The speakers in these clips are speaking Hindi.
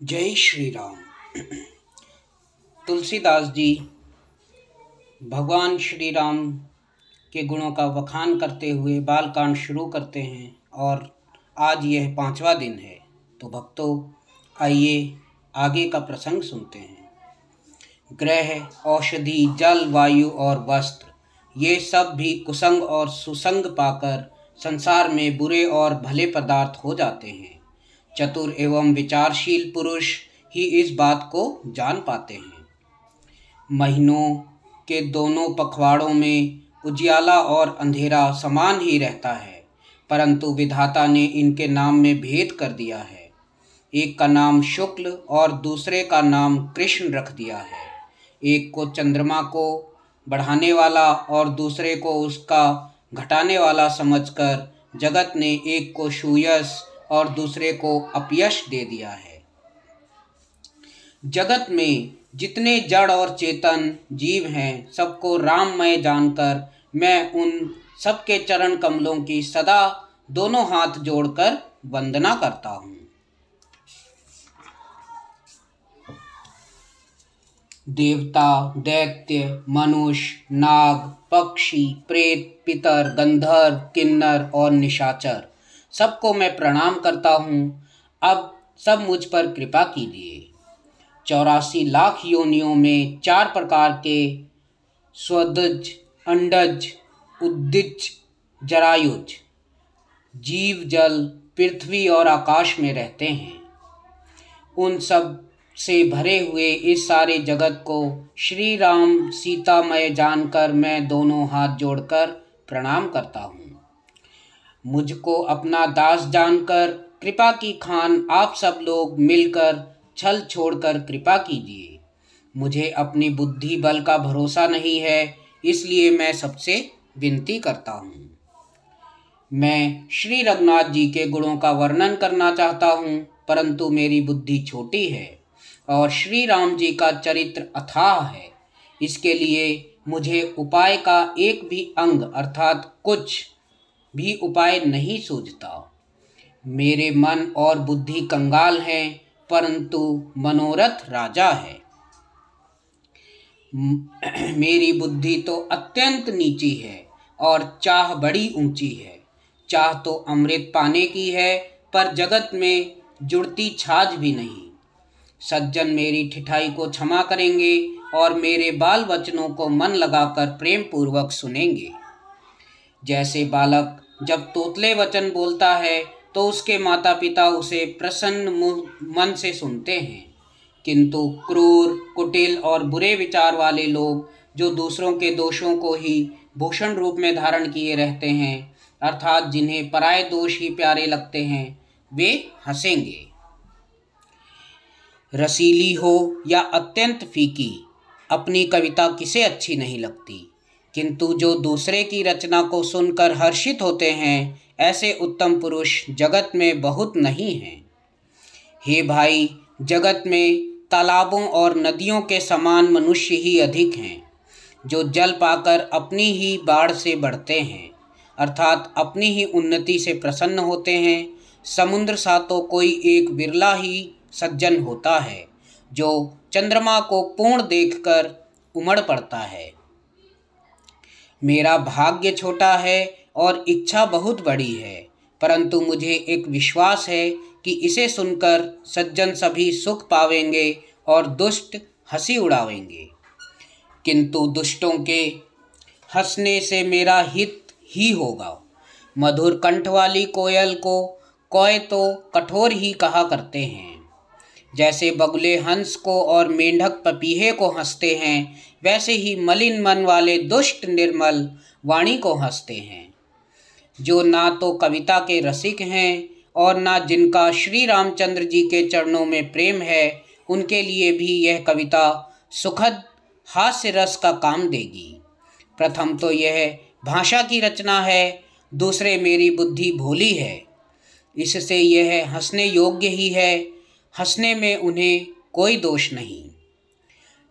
जय श्री राम। तुलसीदास जी भगवान श्री राम के गुणों का बखान करते हुए बालकांड शुरू करते हैं और आज यह 5वां दिन है। तो भक्तों, आइए आगे का प्रसंग सुनते हैं। ग्रह, औषधि, जल, वायु और वस्त्र, ये सब भी कुसंग और सुसंग पाकर संसार में बुरे और भले पदार्थ हो जाते हैं। चतुर एवं विचारशील पुरुष ही इस बात को जान पाते हैं। महीनों के दोनों पखवाड़ों में उजियाला और अंधेरा समान ही रहता है, परंतु विधाता ने इनके नाम में भेद कर दिया है। एक का नाम शुक्ल और दूसरे का नाम कृष्ण रख दिया है। एक को चंद्रमा को बढ़ाने वाला और दूसरे को उसका घटाने वाला समझकर जगत ने एक को सुयश और दूसरे को अपयश दे दिया है। जगत में जितने जड़ और चेतन जीव हैं, सबको राममय जानकर मैं उन सबके चरण कमलों की सदा दोनों हाथ जोड़कर वंदना करता हूँ। देवता, दैत्य, मनुष्य, नाग, पक्षी, प्रेत, पितर, गंधर्व, किन्नर और निशाचर, सबको मैं प्रणाम करता हूँ। अब सब मुझ पर कृपा कीजिए। 84 लाख योनियों में 4 प्रकार के स्वदज, अंडज, उद्दिज, जरायुज जीव जल, पृथ्वी और आकाश में रहते हैं। उन सब से भरे हुए इस सारे जगत को श्री राम सीतामय जानकर मैं दोनों हाथ जोड़कर प्रणाम करता हूँ। मुझको अपना दास जानकर कृपा की खान आप सब लोग मिलकर छल छोड़कर कृपा कीजिए। मुझे अपनी बुद्धि बल का भरोसा नहीं है, इसलिए मैं सबसे विनती करता हूँ। मैं श्री रघुनाथ जी के गुणों का वर्णन करना चाहता हूँ, परंतु मेरी बुद्धि छोटी है और श्री राम जी का चरित्र अथाह है। इसके लिए मुझे उपाय का एक भी अंग अर्थात कुछ भी उपाय नहीं सूझता। मेरे मन और बुद्धि कंगाल हैं, परंतु मनोरथ राजा है। मेरी बुद्धि तो अत्यंत नीची है और चाह बड़ी ऊंची है। चाह तो अमृत पाने की है, पर जगत में जुड़ती छाछ भी नहीं। सज्जन मेरी ठिठाई को क्षमा करेंगे और मेरे बाल वचनों को मन लगाकर प्रेम पूर्वक सुनेंगे। जैसे बालक जब तोतले वचन बोलता है तो उसके माता पिता उसे प्रसन्न मन से सुनते हैं, किंतु क्रूर, कुटिल और बुरे विचार वाले लोग जो दूसरों के दोषों को ही भूषण रूप में धारण किए रहते हैं, अर्थात जिन्हें पराये दोष ही प्यारे लगते हैं, वे हंसेंगे। रसीली हो या अत्यंत फीकी, अपनी कविता किसे अच्छी नहीं लगती, किंतु जो दूसरे की रचना को सुनकर हर्षित होते हैं, ऐसे उत्तम पुरुष जगत में बहुत नहीं हैं। हे भाई, जगत में तालाबों और नदियों के समान मनुष्य ही अधिक हैं, जो जल पाकर अपनी ही बाढ़ से बढ़ते हैं, अर्थात अपनी ही उन्नति से प्रसन्न होते हैं। समुद्र सा तो कोई एक विरला ही सज्जन होता है, जो चंद्रमा को पूर्ण देखकर उमड़ पड़ता है। मेरा भाग्य छोटा है और इच्छा बहुत बड़ी है, परंतु मुझे एक विश्वास है कि इसे सुनकर सज्जन सभी सुख पावेंगे और दुष्ट हंसी उड़ावेंगे। किंतु दुष्टों के हंसने से मेरा हित ही होगा। मधुर कंठ वाली कोयल को कौए तो कठोर ही कहा करते हैं। जैसे बगुले हंस को और मेंढक पपीहे को हंसते हैं, वैसे ही मलिन मन वाले दुष्ट निर्मल वाणी को हंसते हैं। जो ना तो कविता के रसिक हैं और ना जिनका श्री रामचंद्र जी के चरणों में प्रेम है, उनके लिए भी यह कविता सुखद हास्य रस का काम देगी। प्रथम तो यह भाषा की रचना है, दूसरे मेरी बुद्धि भोली है, इससे यह हंसने योग्य ही है। हंसने में उन्हें कोई दोष नहीं।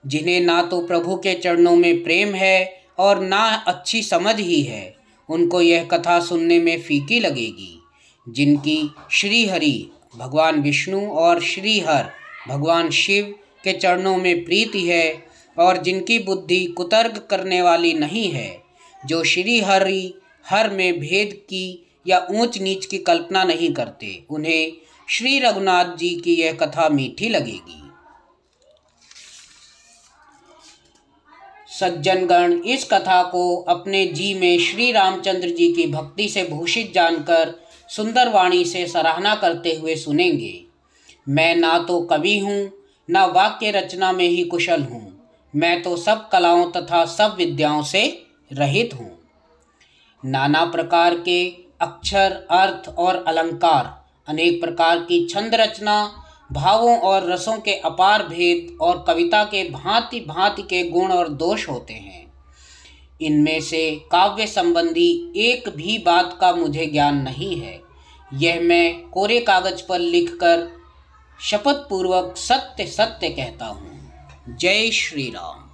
जिन्हें ना तो प्रभु के चरणों में प्रेम है और ना अच्छी समझ ही है, उनको यह कथा सुनने में फीकी लगेगी। जिनकी श्री हरि भगवान विष्णु और श्री हर भगवान शिव के चरणों में प्रीति है और जिनकी बुद्धि कुतर्क करने वाली नहीं है, जो श्री हरि हर में भेद की या ऊंच नीच की कल्पना नहीं करते, उन्हें श्री रघुनाथ जी की यह कथा मीठी लगेगी। सज्जनगण, इस कथा को अपने जी में श्री रामचंद्र जी की भक्ति से भूषित जानकर सुंदर वाणी से सराहना करते हुए सुनेंगे। मैं ना तो कवि हूँ, ना वाक्य रचना में ही कुशल हूँ। मैं तो सब कलाओं तथा सब विद्याओं से रहित हूँ। नाना प्रकार के अक्षर, अर्थ और अलंकार, अनेक प्रकार की छंद रचना, भावों और रसों के अपार भेद और कविता के भांति भांति के गुण और दोष होते हैं। इनमें से काव्य संबंधी एक भी बात का मुझे ज्ञान नहीं है। यह मैं कोरे कागज पर लिखकर शपथ पूर्वक सत्य सत्य कहता हूँ। जय श्री राम।